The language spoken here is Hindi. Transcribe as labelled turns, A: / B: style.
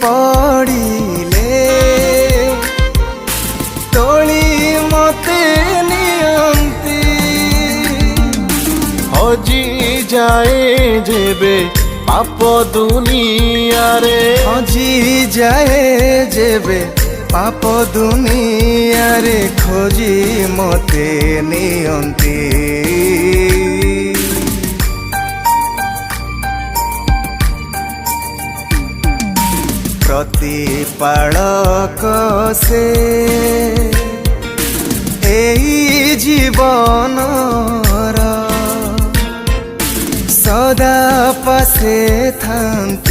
A: पड़िले तोली मते नियंती
B: हजी जाए जेबे पाप दुनिया रे
A: हजी जाए जेबे पाप दुनिया रे खोजी मते नियंती प्रतिपालक से एई जीवनर सदा पासे थांती